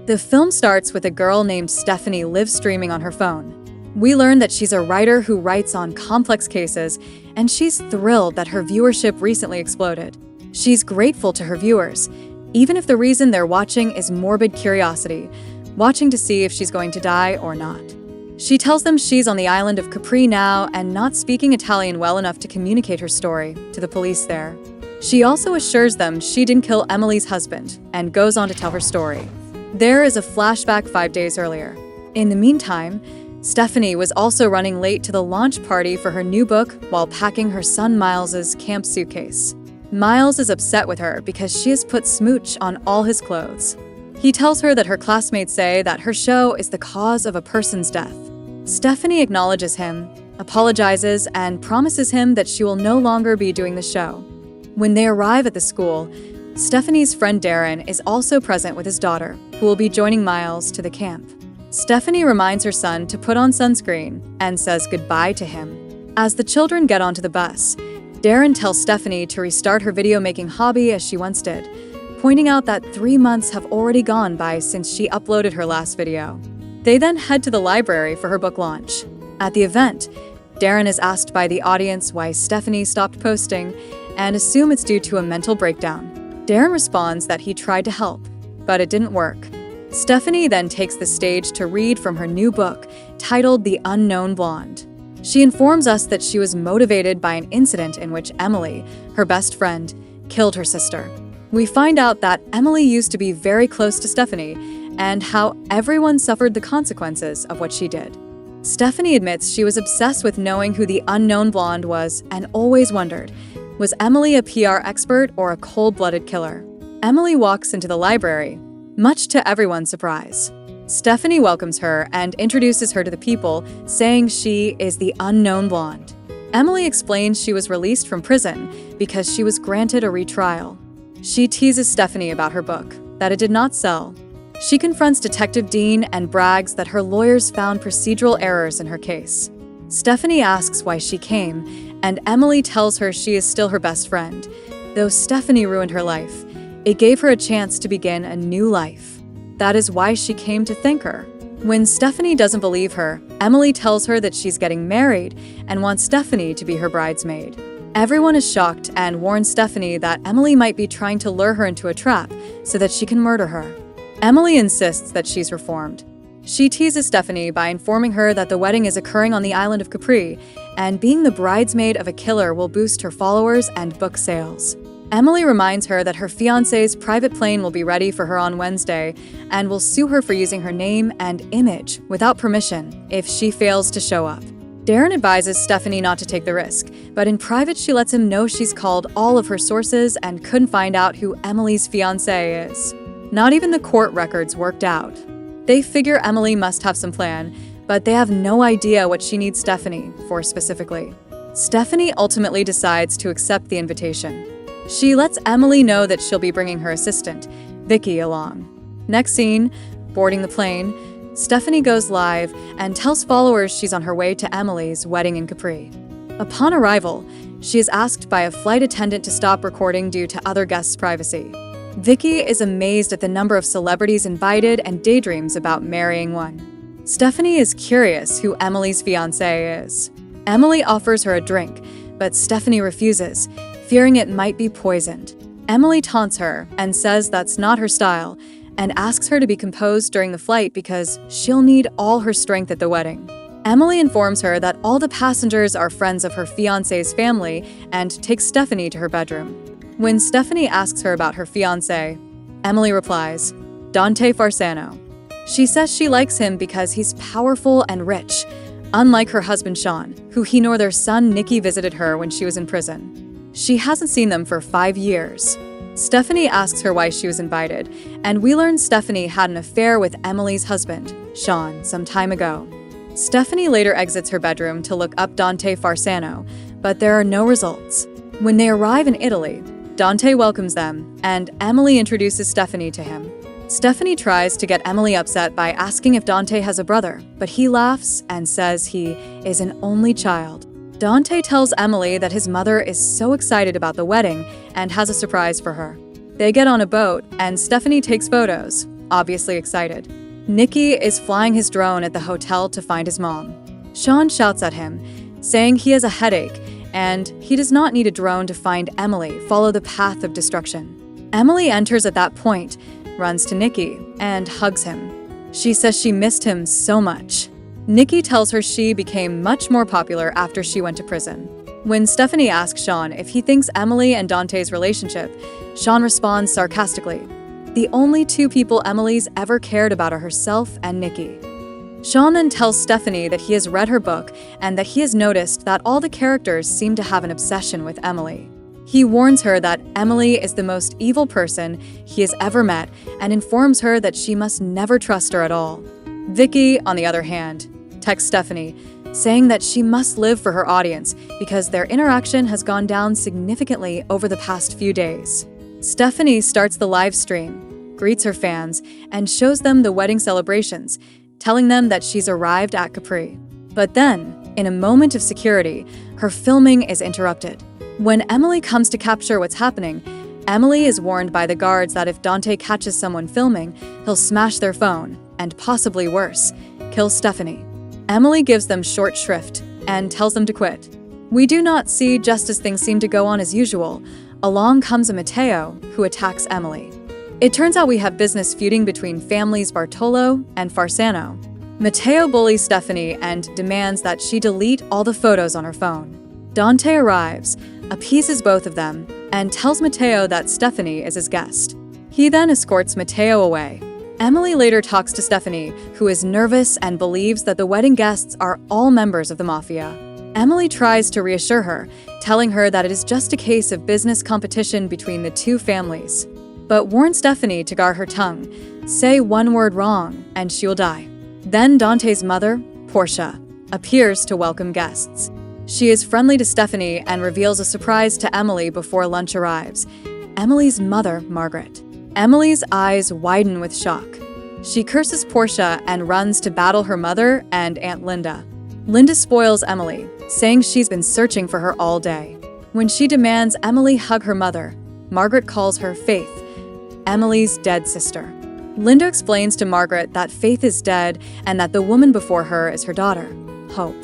The film starts with a girl named Stephanie live streaming on her phone. We learn that she's a writer who writes on complex cases, and she's thrilled that her viewership recently exploded. She's grateful to her viewers, even if the reason they're watching is morbid curiosity, watching to see if she's going to die or not. She tells them she's on the island of Capri now and not speaking Italian well enough to communicate her story to the police there. She also assures them she didn't kill Emily's husband and goes on to tell her story. There is a flashback 5 days earlier. In the meantime, Stephanie was also running late to the launch party for her new book while packing her son Miles's camp suitcase. Miles is upset with her because she has put smooch on all his clothes. He tells her that her classmates say that her show is the cause of a person's death. Stephanie acknowledges him, apologizes, and promises him that she will no longer be doing the show. When they arrive at the school, Stephanie's friend Darren is also present with his daughter, who will be joining Miles to the camp. Stephanie reminds her son to put on sunscreen and says goodbye to him. As the children get onto the bus, Darren tells Stephanie to restart her video-making hobby as she once did, pointing out that 3 months have already gone by since she uploaded her last video. They then head to the library for her book launch. At the event, Darren is asked by the audience why Stephanie stopped posting and assume it's due to a mental breakdown. Darren responds that he tried to help, but it didn't work. Stephanie then takes the stage to read from her new book, titled The Unknown Blonde. She informs us that she was motivated by an incident in which Emily, her best friend, killed her sister. We find out that Emily used to be very close to Stephanie, and how everyone suffered the consequences of what she did. Stephanie admits she was obsessed with knowing who the unknown blonde was and always wondered, was Emily a PR expert or a cold-blooded killer? Emily walks into the library, much to everyone's surprise. Stephanie welcomes her and introduces her to the people, saying she is the unknown blonde. Emily explains she was released from prison because she was granted a retrial. She teases Stephanie about her book, that it did not sell. She confronts Detective Dean and brags that her lawyers found procedural errors in her case. Stephanie asks why she came, and Emily tells her she is still her best friend. Though Stephanie ruined her life, it gave her a chance to begin a new life. That is why she came to thank her. When Stephanie doesn't believe her, Emily tells her that she's getting married and wants Stephanie to be her bridesmaid. Everyone is shocked and warns Stephanie that Emily might be trying to lure her into a trap so that she can murder her. Emily insists that she's reformed. She teases Stephanie by informing her that the wedding is occurring on the island of Capri, and being the bridesmaid of a killer will boost her followers and book sales. Emily reminds her that her fiancé's private plane will be ready for her on Wednesday and will sue her for using her name and image without permission if she fails to show up. Darren advises Stephanie not to take the risk, but in private she lets him know she's called all of her sources and couldn't find out who Emily's fiancé is. Not even the court records worked out. They figure Emily must have some plan, but they have no idea what she needs Stephanie for specifically. Stephanie ultimately decides to accept the invitation. She lets Emily know that she'll be bringing her assistant, Vicky, along. Next scene, boarding the plane, Stephanie goes live and tells followers she's on her way to Emily's wedding in Capri. Upon arrival, she is asked by a flight attendant to stop recording due to other guests' privacy. Vicky is amazed at the number of celebrities invited and daydreams about marrying one. Stephanie is curious who Emily's fiancé is. Emily offers her a drink, but Stephanie refuses, fearing it might be poisoned. Emily taunts her and says that's not her style, and asks her to be composed during the flight because she'll need all her strength at the wedding. Emily informs her that all the passengers are friends of her fiancé's family and takes Stephanie to her bedroom. When Stephanie asks her about her fiancé, Emily replies, Dante Farsano. She says she likes him because he's powerful and rich, unlike her husband Shawn, who he nor their son Nicky visited her when she was in prison. She hasn't seen them for 5 years. Stephanie asks her why she was invited, and we learn Stephanie had an affair with Emily's husband, Shawn, some time ago. Stephanie later exits her bedroom to look up Dante Farsano, but there are no results. When they arrive in Italy, Dante welcomes them, and Emily introduces Stephanie to him. Stephanie tries to get Emily upset by asking if Dante has a brother, but he laughs and says he is an only child. Dante tells Emily that his mother is so excited about the wedding and has a surprise for her. They get on a boat, and Stephanie takes photos, obviously excited. Nicky is flying his drone at the hotel to find his mom. Shawn shouts at him, saying he has a headache and he does not need a drone to find Emily, follow the path of destruction. Emily enters at that point, runs to Nicky, and hugs him. She says she missed him so much. Nicky tells her she became much more popular after she went to prison. When Stephanie asks Shawn if he thinks Emily and Dante's relationship, Shawn responds sarcastically, "The only two people Emily's ever cared about are herself and Nicky." Shawn then tells Stephanie that he has read her book and that he has noticed that all the characters seem to have an obsession with Emily. He warns her that Emily is the most evil person he has ever met and informs her that she must never trust her at all. Vicky, on the other hand, texts Stephanie, saying that she must live for her audience because their interaction has gone down significantly over the past few days. Stephanie starts the live stream, greets her fans, and shows them the wedding celebrations, telling them that she's arrived at Capri. But then, in a moment of security, her filming is interrupted. When Emily comes to capture what's happening, Emily is warned by the guards that if Dante catches someone filming, he'll smash their phone, and possibly worse, kill Stephanie. Emily gives them short shrift and tells them to quit. We do not see just as things seem to go on as usual. Along comes a Matteo who attacks Emily. It turns out we have business feuding between families Bartolo and Farsano. Matteo bullies Stephanie and demands that she delete all the photos on her phone. Dante arrives, appeases both of them, and tells Matteo that Stephanie is his guest. He then escorts Matteo away. Emily later talks to Stephanie, who is nervous and believes that the wedding guests are all members of the mafia. Emily tries to reassure her, telling her that it is just a case of business competition between the two families, but warns Stephanie to guard her tongue. Say one word wrong, and she'll die. Then Dante's mother, Portia, appears to welcome guests. She is friendly to Stephanie and reveals a surprise to Emily before lunch arrives. Emily's mother, Margaret. Emily's eyes widen with shock. She curses Portia and runs to battle her mother and Aunt Linda. Linda spoils Emily, saying she's been searching for her all day. When she demands Emily hug her mother, Margaret calls her Faith, Emily's dead sister. Linda explains to Margaret that Faith is dead and that the woman before her is her daughter, Hope.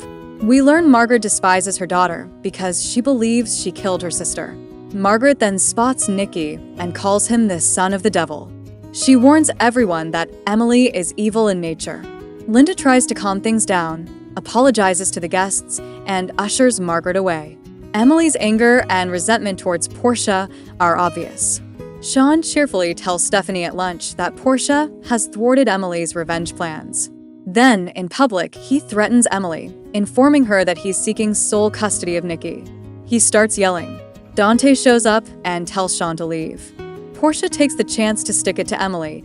We learn Margaret despises her daughter because she believes she killed her sister. Margaret then spots Nicky and calls him the son of the devil. She warns everyone that Emily is evil in nature. Linda tries to calm things down, apologizes to the guests, and ushers Margaret away. Emily's anger and resentment towards Portia are obvious. Shawn cheerfully tells Stephanie at lunch that Portia has thwarted Emily's revenge plans. Then, in public, he threatens Emily, informing her that he's seeking sole custody of Nicky. He starts yelling. Dante shows up and tells Shawn to leave. Portia takes the chance to stick it to Emily,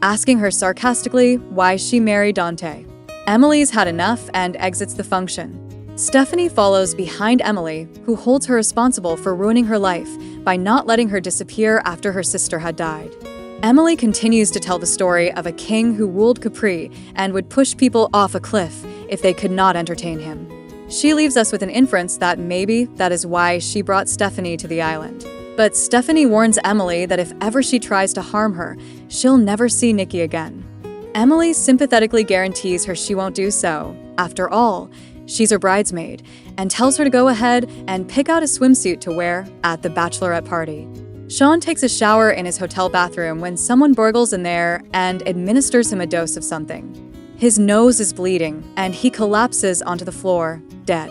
asking her sarcastically why she married Dante. Emily's had enough and exits the function. Stephanie follows behind Emily, who holds her responsible for ruining her life by not letting her disappear after her sister had died. Emily continues to tell the story of a king who ruled Capri and would push people off a cliff if they could not entertain him. She leaves us with an inference that maybe that is why she brought Stephanie to the island. But Stephanie warns Emily that if ever she tries to harm her, she'll never see Nicky again. Emily sympathetically guarantees her she won't do so. After all, she's her bridesmaid, and tells her to go ahead and pick out a swimsuit to wear at the bachelorette party. Shawn takes a shower in his hotel bathroom when someone burgles in there and administers him a dose of something. His nose is bleeding, and he collapses onto the floor, dead.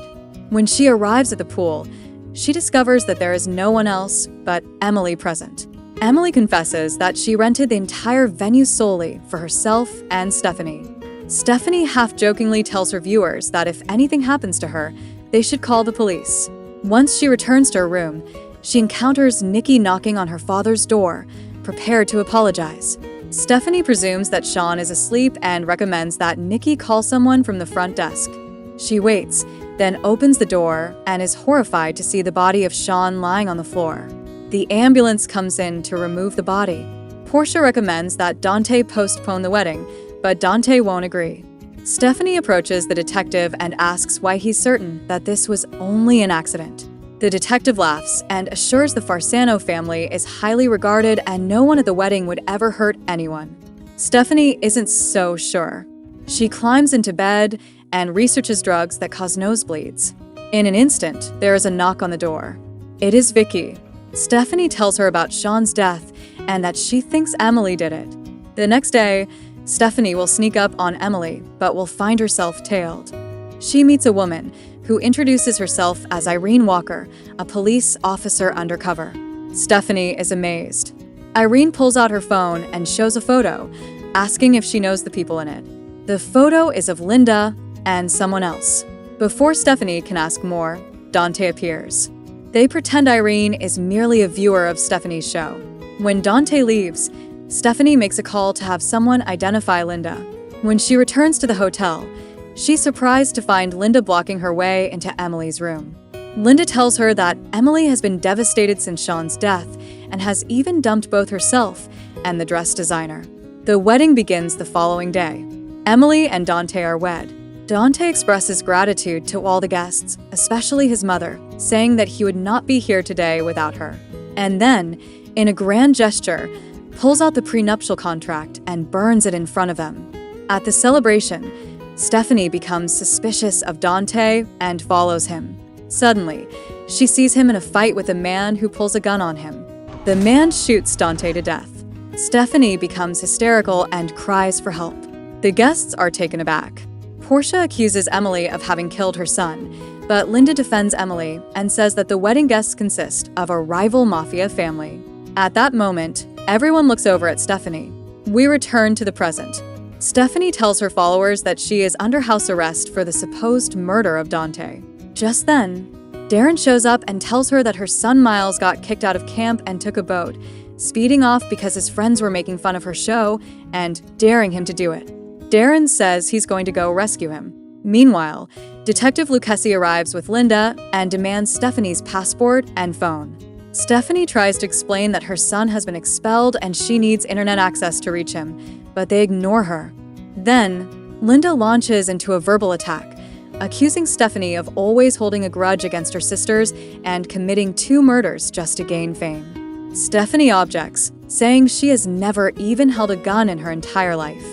When she arrives at the pool, she discovers that there is no one else but Emily present. Emily confesses that she rented the entire venue solely for herself and Stephanie. Stephanie half-jokingly tells her viewers that if anything happens to her, they should call the police. Once she returns to her room, she encounters Nicky knocking on her father's door, prepared to apologize. Stephanie presumes that Shawn is asleep and recommends that Nicky call someone from the front desk. She waits, then opens the door and is horrified to see the body of Shawn lying on the floor. The ambulance comes in to remove the body. Portia recommends that Dante postpone the wedding, but Dante won't agree. Stephanie approaches the detective and asks why he's certain that this was only an accident. The detective laughs and assures the Farsano family is highly regarded and no one at the wedding would ever hurt anyone. Stephanie isn't so sure. She climbs into bed and researches drugs that cause nosebleeds. In an instant, there is a knock on the door. It is Vicky. Stephanie tells her about Shawn's death and that she thinks Emily did it. The next day, Stephanie will sneak up on Emily, but will find herself tailed. She meets a woman who introduces herself as Irene Walker, a police officer undercover. Stephanie is amazed. Irene pulls out her phone and shows a photo, asking if she knows the people in it. The photo is of Linda and someone else. Before Stephanie can ask more, Dante appears. They pretend Irene is merely a viewer of Stephanie's show. When Dante leaves, Stephanie makes a call to have someone identify Linda. When she returns to the hotel, she's surprised to find Linda blocking her way into Emily's room. Linda tells her that Emily has been devastated since Shawn's death and has even dumped both herself and the dress designer. The wedding begins the following day. Emily and Dante are wed. Dante expresses gratitude to all the guests, especially his mother, saying that he would not be here today without her. And then, in a grand gesture, pulls out the prenuptial contract and burns it in front of them. At the celebration, Stephanie becomes suspicious of Dante and follows him. Suddenly, she sees him in a fight with a man who pulls a gun on him. The man shoots Dante to death. Stephanie becomes hysterical and cries for help. The guests are taken aback. Portia accuses Emily of having killed her son, but Linda defends Emily and says that the wedding guests consist of a rival mafia family. At that moment, everyone looks over at Stephanie. We return to the present. Stephanie tells her followers that she is under house arrest for the supposed murder of Dante. Just then, Darren shows up and tells her that her son Miles got kicked out of camp and took a boat, speeding off because his friends were making fun of her show and daring him to do it. Darren says he's going to go rescue him. Meanwhile, Detective Lucchesi arrives with Linda and demands Stephanie's passport and phone. Stephanie tries to explain that her son has been expelled and she needs internet access to reach him, but they ignore her. Then, Linda launches into a verbal attack, accusing Stephanie of always holding a grudge against her sisters and committing 2 murders just to gain fame. Stephanie objects, saying she has never even held a gun in her entire life.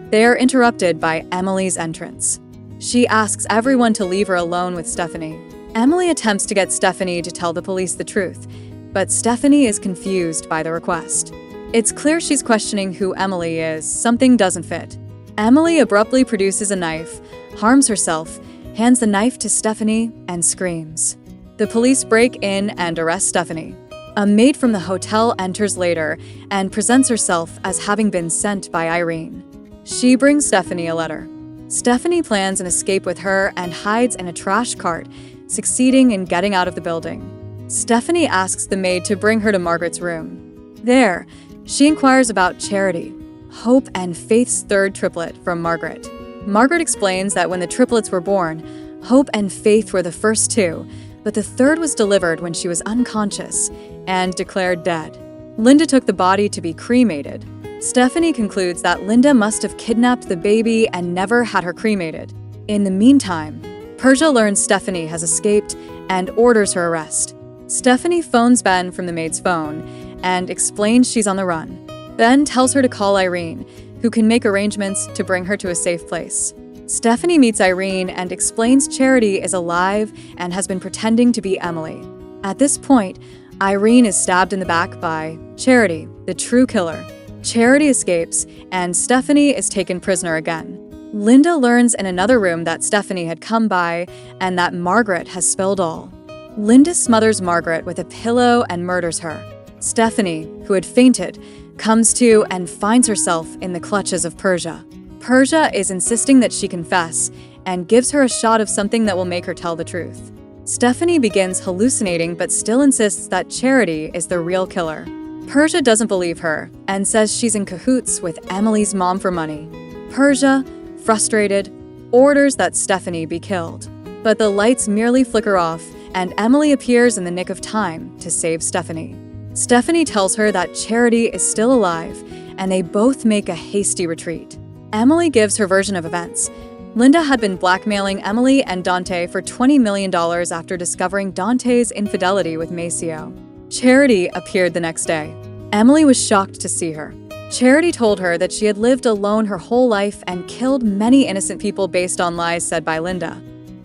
They are interrupted by Emily's entrance. She asks everyone to leave her alone with Stephanie. Emily attempts to get Stephanie to tell the police the truth, but Stephanie is confused by the request. It's clear she's questioning who Emily is. Something doesn't fit. Emily abruptly produces a knife, harms herself, hands the knife to Stephanie, and screams. The police break in and arrest Stephanie. A maid from the hotel enters later and presents herself as having been sent by Irene. She brings Stephanie a letter. Stephanie plans an escape with her and hides in a trash cart, succeeding in getting out of the building. Stephanie asks the maid to bring her to Margaret's room. There, she inquires about Charity, Hope and Faith's third triplet from Margaret. Margaret explains that when the triplets were born, Hope and Faith were the first 2, but the third was delivered when she was unconscious and declared dead. Linda took the body to be cremated. Stephanie concludes that Linda must have kidnapped the baby and never had her cremated. In the meantime, Persia learns Stephanie has escaped and orders her arrest. Stephanie phones Ben from the maid's phone and explains she's on the run. Ben tells her to call Irene, who can make arrangements to bring her to a safe place. Stephanie meets Irene and explains Charity is alive and has been pretending to be Emily. At this point, Irene is stabbed in the back by Charity, the true killer. Charity escapes, and Stephanie is taken prisoner again. Linda learns in another room that Stephanie had come by and that Margaret has spilled all. Linda smothers Margaret with a pillow and murders her. Stephanie, who had fainted, comes to and finds herself in the clutches of Persia. Persia is insisting that she confess and gives her a shot of something that will make her tell the truth. Stephanie begins hallucinating but still insists that Charity is the real killer. Persia doesn't believe her and says she's in cahoots with Emily's mom for money. Persia, frustrated, orders that Stephanie be killed. But the lights merely flicker off and Emily appears in the nick of time to save Stephanie. Stephanie tells her that Charity is still alive and they both make a hasty retreat. Emily gives her version of events. Linda had been blackmailing Emily and Dante for $20 million after discovering Dante's infidelity with Maceo. Charity appeared the next day. Emily was shocked to see her. Charity told her that she had lived alone her whole life and killed many innocent people based on lies said by Linda.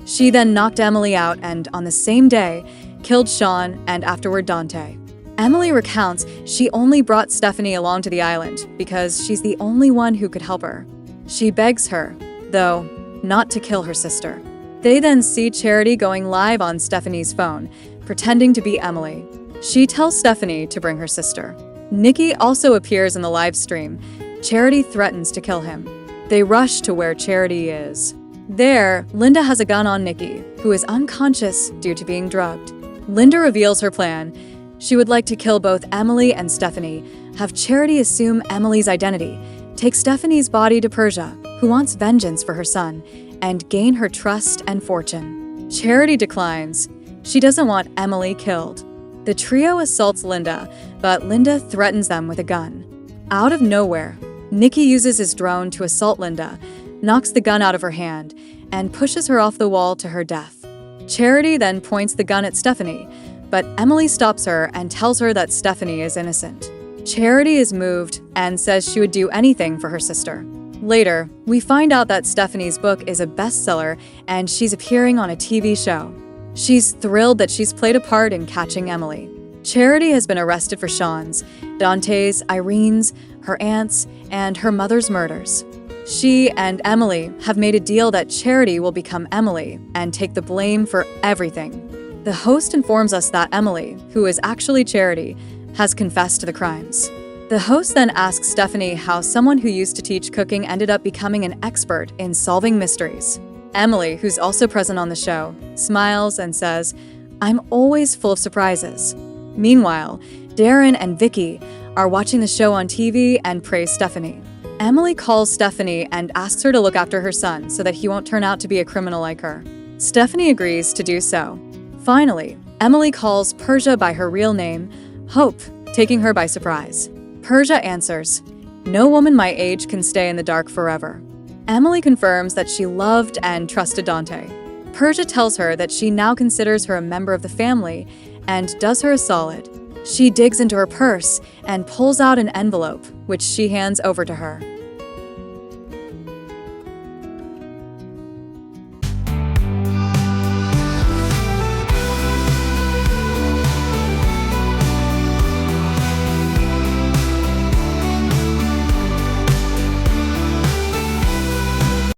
She then knocked Emily out and, on the same day, killed Shawn and afterward Dante. Emily recounts she only brought Stephanie along to the island because she's the only one who could help her. She begs her, though, not to kill her sister. They then see Charity going live on Stephanie's phone, pretending to be Emily. She tells Stephanie to bring her sister. Nikki also appears in the live stream. Charity threatens to kill him. They rush to where Charity is. There, Linda has a gun on Nikki, who is unconscious due to being drugged. Linda reveals her plan. She would like to kill both Emily and Stephanie, have Charity assume Emily's identity, take Stephanie's body to Persia, who wants vengeance for her son, and gain her trust and fortune. Charity declines. She doesn't want Emily killed. The trio assaults Linda, but Linda threatens them with a gun. Out of nowhere, Nikki uses his drone to assault Linda, knocks the gun out of her hand, and pushes her off the wall to her death. Charity then points the gun at Stephanie, but Emily stops her and tells her that Stephanie is innocent. Charity is moved and says she would do anything for her sister. Later, we find out that Stephanie's book is a bestseller and she's appearing on a TV show. She's thrilled that she's played a part in catching Emily. Charity has been arrested for Shawn's, Dante's, Irene's, her aunt's, and her mother's murders. She and Emily have made a deal that Charity will become Emily and take the blame for everything. The host informs us that Emily, who is actually Charity, has confessed to the crimes. The host then asks Stephanie how someone who used to teach cooking ended up becoming an expert in solving mysteries. Emily, who's also present on the show, smiles and says, "I'm always full of surprises." Meanwhile, Darren and Vicky are watching the show on TV and praise Stephanie. Emily calls Stephanie and asks her to look after her son so that he won't turn out to be a criminal like her. Stephanie agrees to do so. Finally, Emily calls Persia by her real name, Hope, taking her by surprise. Persia answers, "No woman my age can stay in the dark forever." Emily confirms that she loved and trusted Dante. Persia tells her that she now considers her a member of the family and does her a solid. She digs into her purse and pulls out an envelope, which she hands over to her.